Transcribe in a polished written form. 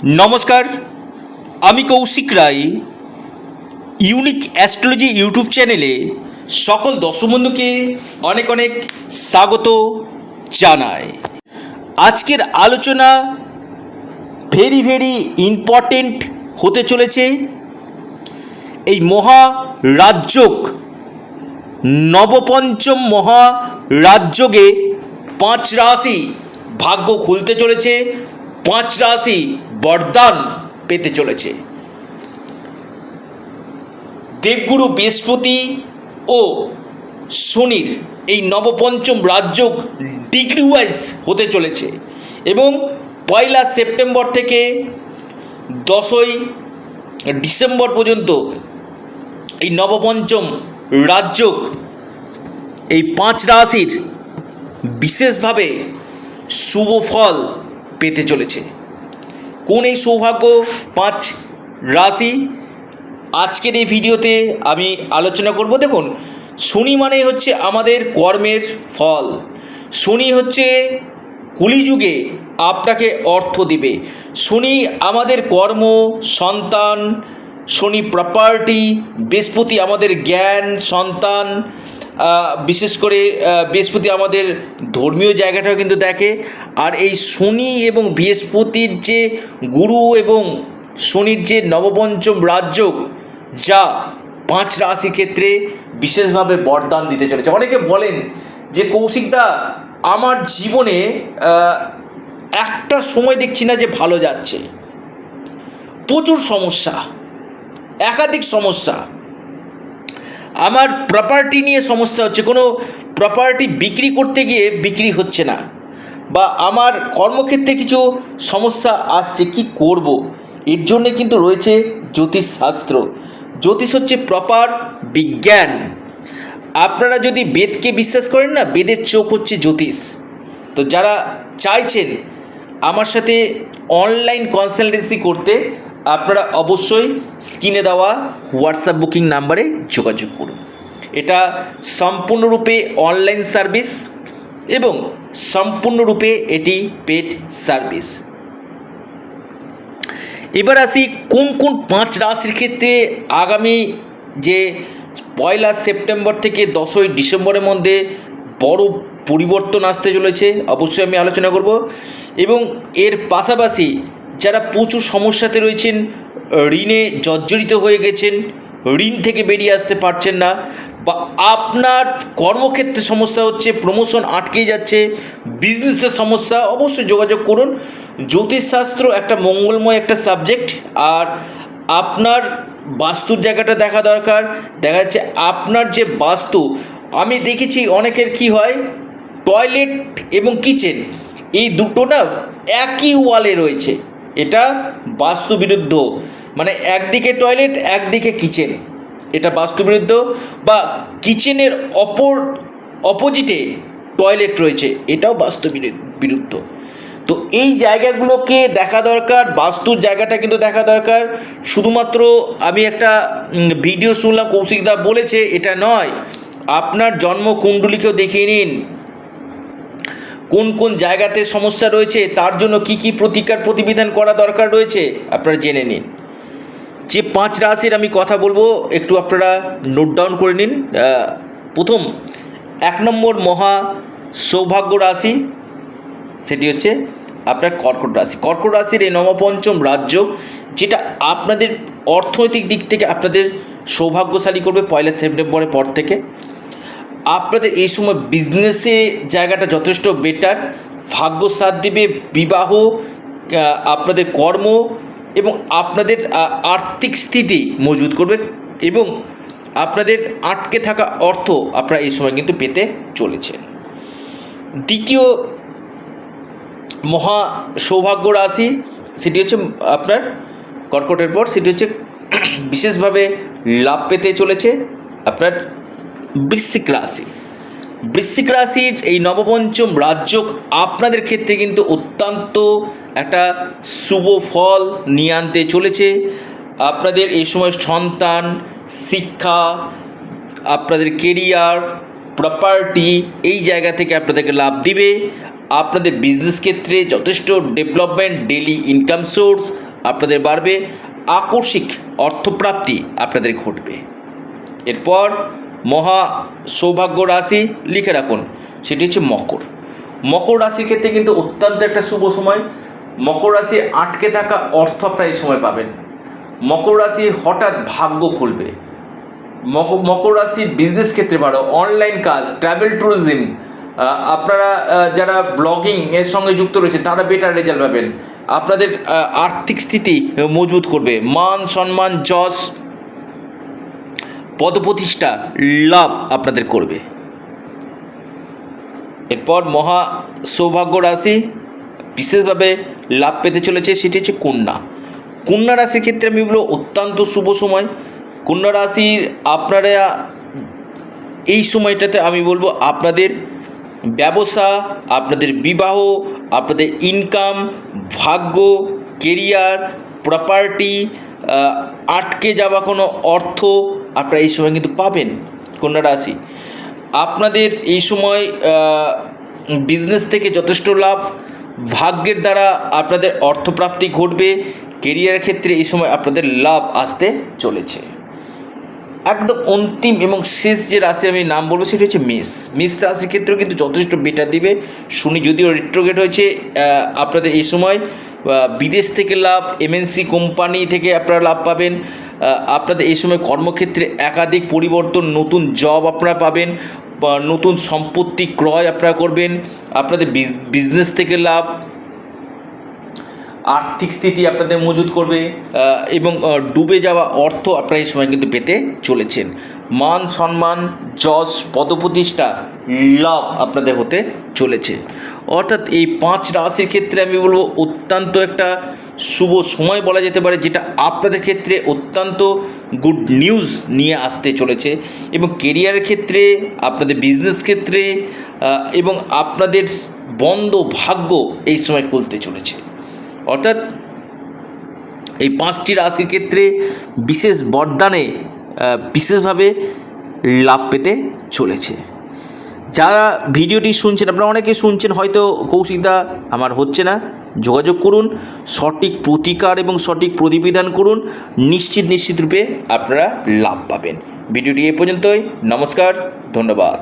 নমস্কার, আমি কৌশিক রায়। Unique astrology YouTube চ্যানেলে সকল দর্শক বন্ধুকে অনেক অনেক স্বাগত জানাই। আজকের আলোচনা ভেরি ইম্পর্টেন্ট হতে চলেছে। এই মহারাজযোগ, নবপঞ্চম মহারাজযোগে 5 রাশি ভাগ্য খুলতে চলেছে, 5 রাশি বরদান পেতে চলেছে। দেবগুরু বৃহস্পতি ও শনির এই নবপঞ্চম রাজযোগ ডিগ্রি ওয়াইজ হতে চলেছে এবং 1 সেপ্টেম্বর থেকে 10 ডিসেম্বর পর্যন্ত এই নবপঞ্চম রাজযোগ এই 5 রাশির বিশেষভাবে শুভ ফল পেতে চলেছে। কোন এই সৌভাগ্য 5 রাশি আজকের এই ভিডিওতে আমি আলোচনা করব। দেখুন, শনি মানে হচ্ছে আমাদের কর্মের ফল। শনি হচ্ছে কলিযুগে আপনাকে অর্থ দিবে। শনি আমাদের কর্ম, সন্তান, শনি প্রপার্টি, বৃহস্পতি আমাদের জ্ঞান, সন্তান, বিশেষ করে বৃহস্পতি আমাদের ধর্মীয় জায়গাটাও কিন্তু দেখে। আর এই শনি এবং বৃহস্পতির যে গুরু এবং শনির যে নবপঞ্চম রাজযোগ, যা 5 রাশির ক্ষেত্রে বিশেষভাবে বরদান দিতে চলেছে। অনেকে বলেন যে কৌশিকদা, আমার জীবনে একটা সময় দেখছি না যে ভালো যাচ্ছে, প্রচুর সমস্যা, একাধিক সমস্যা, আমার প্রপার্টি নিয়ে সমস্যা হচ্ছে, কোনো প্রপার্টি বিক্রি করতে গিয়ে বিক্রি হচ্ছে না, বা আমার কর্মক্ষেত্রে কিছু সমস্যা আসছে, কি করব? এর জন্যে কিন্তু রয়েছে জ্যোতিষশাস্ত্র। জ্যোতিষ হচ্ছে প্রপার বিজ্ঞান। আপনারা যদি বেদকে বিশ্বাস করেন না, বেদের চোখ হচ্ছে জ্যোতিষ। তো যারা চাইছেন আমার সাথে অনলাইন কনসালটেন্সি করতে, আপনারা অবশ্যই স্ক্রিনে দেওয়া হোয়াটসঅ্যাপ বুকিং নাম্বারে যোগাযোগ করুন। এটা সম্পূর্ণরূপে অনলাইন সার্ভিস এবং সম্পূর্ণরূপে এটি পেড সার্ভিস। এবার আসি কোন কোন 5 রাশির ক্ষেত্রে আগামী যে 1 সেপ্টেম্বর থেকে 10 ডিসেম্বরের মধ্যে বড় পরিবর্তন আসতে চলেছে, অবশ্যই আমি আলোচনা করব। এবং এর পাশাপাশি যারা প্রচুর সমস্যাতে রয়েছেন, ঋণে জর্জরিত হয়ে গেছেন, ঋণ থেকে বেরিয়ে আসতে পারছেন না, বা আপনার কর্মক্ষেত্রে সমস্যা হচ্ছে, প্রমোশন আটকে যাচ্ছে, বিজনেসের সমস্যা, অবশ্যই যোগাযোগ করুন। জ্যোতিষশাস্ত্র একটা মঙ্গলময় একটা সাবজেক্ট। আর আপনার বাস্তুর জায়গাটা দেখা দরকার। দেখা যাচ্ছে আপনার যে বাস্তু, আমি দেখেছি অনেকের কি হয়, টয়লেট এবং কিচেন এই দুটো না একই ওয়ালে রয়েছে, এটা বাস্তুবিরুদ্ধ। মানে একদিকে টয়লেট, একদিকে কিচেন, এটা বাস্তুবিরুদ্ধ। বা কিচেনের অপোজিটে টয়লেট রয়েছে, এটাও বিরুদ্ধ। তো এই জায়গাগুলোকে দেখা দরকার, বাস্তুর জায়গাটা কিন্তু দেখা দরকার। শুধুমাত্র আমি একটা ভিডিও শুনলাম কৌশিকদা বলেছে, এটা নয়। আপনার জন্মকুণ্ডলীকেও দেখিয়ে নিন, কোন কোন জায়গাতে সমস্যা রয়েছে, তার জন্য কি কি প্রতিকার প্রতিবিধান করা দরকার রয়েছে, আপনারা জেনে নিন। যে 5 রাশির আমি কথা বলবো, একটু আপনারা নোট ডাউন করে নিন। প্রথম 1 নম্বর মহা সৌভাগ্য রাশি, সেটি হচ্ছে আপনার কর্কট রাশি। কর্কট রাশির এই নবপঞ্চম রাজযোগ, যেটা আপনাদের অর্থনৈতিক দিক থেকে আপনাদের সৌভাগ্যশালী করবে 1 সেপ্টেম্বরের পর থেকে। আপনাদের এই সময় বিজনেসে জায়গাটা যথেষ্ট বেটার, ভাগ্য সাথ দিবে, বিবাহ, আপনাদের কর্ম এবং আপনাদের আর্থিক স্থিতি মজবুত করবে, এবং আপনাদের আটকে থাকা অর্থ আপনারা এই সময় কিন্তু পেতে চলেছেন। দ্বিতীয় মহা সৌভাগ্য রাশি, সেটি হচ্ছে আপনার কর্কটের পর, সেটি হচ্ছে বিশেষভাবে লাভ পেতে চলেছে আপনার বৃশ্চিক রাশি। বৃশ্চিক রাশির এই নবপঞ্চম রাজযোগ আপনাদের ক্ষেত্রে কিন্তু অত্যন্ত একটা শুভ ফল নিয়ে আনতে চলেছে। আপনাদের এই সময় সন্তান, শিক্ষা, আপনাদের কেরিয়ার, প্রপার্টি, এই জায়গা থেকে আপনাদেরকে লাভ দিবে। আপনাদের বিজনেস ক্ষেত্রে যথেষ্ট ডেভেলপমেন্ট, ডেলি ইনকাম সোর্স আপনাদের বাড়বে, আকস্মিক অর্থপ্রাপ্তি আপনাদের ঘটবে। এরপর মহা সৌভাগ্য রাশি লিখে রাখুন, সেটি হচ্ছে মকর। মকর রাশির ক্ষেত্রে কিন্তু অত্যন্ত একটা শুভ সময়। মকর রাশি আটকে থাকা অর্থ আপনারা এই সময় পাবেন। মকর রাশি হঠাৎ ভাগ্য খুলবে। মকর রাশির বিজনেস ক্ষেত্রে ভালো, অনলাইন কাজ, ট্রাভেল ট্যুরিজম, আপনারা যারা ব্লগিং এর সঙ্গে যুক্ত রয়েছে তারা বেটার রেজাল্ট পাবেন। আপনাদের আর্থিক স্থিতি মজবুত করবে, মান সম্মান যশ পদপ্রতিষ্ঠা লাভ আপনাদের করবে। এরপর মহা সৌভাগ্য রাশি বিশেষভাবে লাভ পেতে চলেছে, সেটি হচ্ছে কন্যা। কন্যা রাশির ক্ষেত্রে আমি বলবো অত্যন্ত শুভ সময়। কন্যা রাশির আপনারা এই সময়টাতে আমি বলবো আপনাদের ব্যবসা, আপনাদের বিবাহ, আপনাদের ইনকাম, ভাগ্য, কেরিয়ার, প্রপার্টি, আটকে যাওয়া কোনো অর্থ আপনারা এই সময় কিন্তু পাবেন। কন্যা রাশি আপনাদের এই সময় বিজনেস থেকে যথেষ্ট লাভ, ভাগ্যের দ্বারা আপনাদের অর্থপ্রাপ্তি ঘটবে। কেরিয়ারের ক্ষেত্রে এই সময় আপনাদের লাভ আসতে চলেছে। একদম অন্তিম এবং শেষ যে রাশি আমি নাম বলবো সেটা হচ্ছে মেষ। মেষ রাশির ক্ষেত্রেও কিন্তু যথেষ্ট বেটার দিবে। শনি যদিও রিট্রোগেট হয়েছে, আপনাদের এই সময় বিদেশ থেকে লাভ, এমএনসি কোম্পানি থেকে আপনারা লাভ পাবেন। আপনাদের এই সময় কর্মক্ষেত্রে একাধিক পরিবর্তন, নতুন জব আপনারা পাবেন, নতুন সম্পত্তি ক্রয় আপনারা করবেন। আপনাদের বিজনেস থেকে লাভ, আর্থিক স্থিতি আপনাদের মজুত করবে এবং ডুবে যাওয়া অর্থ আপনারা এই সময় কিন্তু পেতে চলেছেন। মান সম্মান যশ পদপ্রতিষ্ঠা লাভ আপনাদের হতে চলেছে। অর্থাৎ এই 5 রাশির ক্ষেত্রে আমি বলবো অত্যন্ত একটা শুভ সময় বলা যেতে পারে, যেটা আপনাদের ক্ষেত্রে অত্যন্ত গুড নিউজ নিয়ে আসতে চলেছে। এবং কেরিয়ারের ক্ষেত্রে, আপনাদের বিজনেস ক্ষেত্রে এবং আপনাদের বন্ধ ভাগ্য এই সময় খুলতে চলেছে। অর্থাৎ এই 5টি রাশির ক্ষেত্রে বিশেষ বরদানে বিশেষভাবে লাভ পেতে চলেছে। যারা ভিডিওটি শুনছেন, আপনারা অনেকে শুনছেন হয়তো কৌশিকদা আমার হচ্ছে না, যোগাযোগ করুন, সঠিক প্রতিকার এবং সঠিক প্রতিবিধান করুন, নিশ্চিত রূপে আপনারা লাভ পাবেন। ভিডিওটি এ পর্যন্তই। নমস্কার, ধন্যবাদ।